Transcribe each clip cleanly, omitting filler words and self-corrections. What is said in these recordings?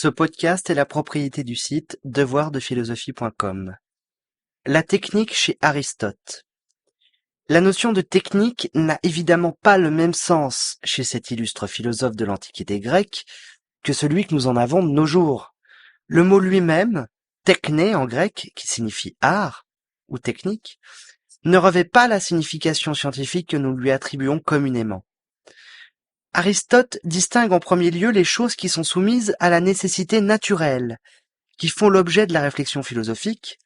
Ce podcast est la propriété du site devoirdephilosophie.com. La technique chez Aristote. La notion de technique n'a évidemment pas le même sens chez cet illustre philosophe de l'Antiquité grecque que celui que nous en avons de nos jours. Le mot lui-même, techné en grec, qui signifie art ou technique, ne revêt pas la signification scientifique que nous lui attribuons communément. Aristote distingue en premier lieu les choses qui sont soumises à la nécessité naturelle, qui font l'objet de la réflexion philosophique,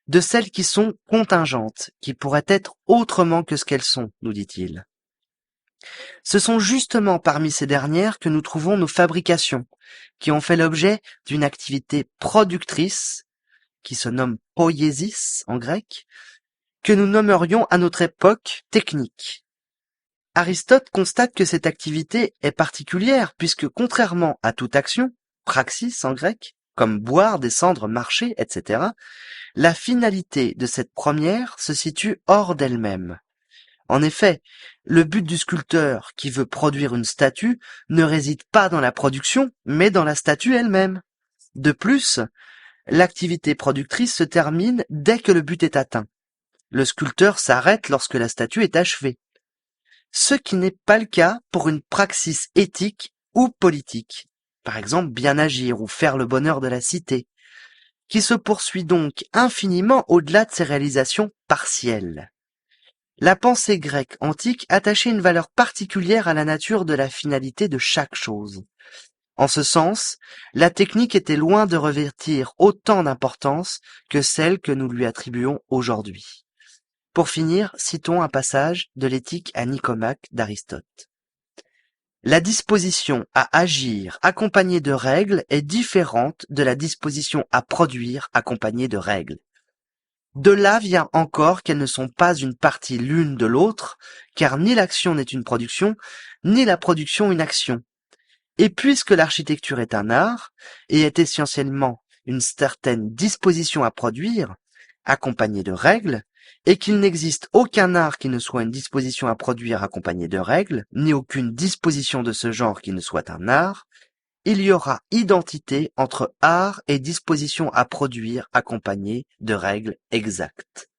de celles qui sont contingentes, qui pourraient être autrement que ce qu'elles sont, nous dit-il. Ce sont justement parmi ces dernières que nous trouvons nos fabrications, qui ont fait l'objet d'une activité productrice, qui se nomme poiesis en grec, que nous nommerions à notre époque technique. Aristote constate que cette activité est particulière puisque contrairement à toute action, praxis en grec, comme boire, descendre, marcher, etc., la finalité de cette première se situe hors d'elle-même. En effet, le but du sculpteur qui veut produire une statue ne réside pas dans la production, mais dans la statue elle-même. De plus, l'activité productrice se termine dès que le but est atteint. Le sculpteur s'arrête lorsque la statue est achevée. Ce qui n'est pas le cas pour une praxis éthique ou politique, par exemple bien agir ou faire le bonheur de la cité, qui se poursuit donc infiniment au-delà de ses réalisations partielles. La pensée grecque antique attachait une valeur particulière à la nature de la finalité de chaque chose. En ce sens, la technique était loin de revêtir autant d'importance que celle que nous lui attribuons aujourd'hui. Pour finir, citons un passage de l'Éthique à Nicomaque d'Aristote. La disposition à agir accompagnée de règles est différente de la disposition à produire accompagnée de règles. De là vient encore qu'elles ne sont pas une partie l'une de l'autre, car ni l'action n'est une production, ni la production une action. Et puisque l'architecture est un art, et est essentiellement une certaine disposition à produire, accompagnée de règles, et qu'il n'existe aucun art qui ne soit une disposition à produire accompagnée de règles, ni aucune disposition de ce genre qui ne soit un art, il y aura identité entre art et disposition à produire accompagnée de règles exactes.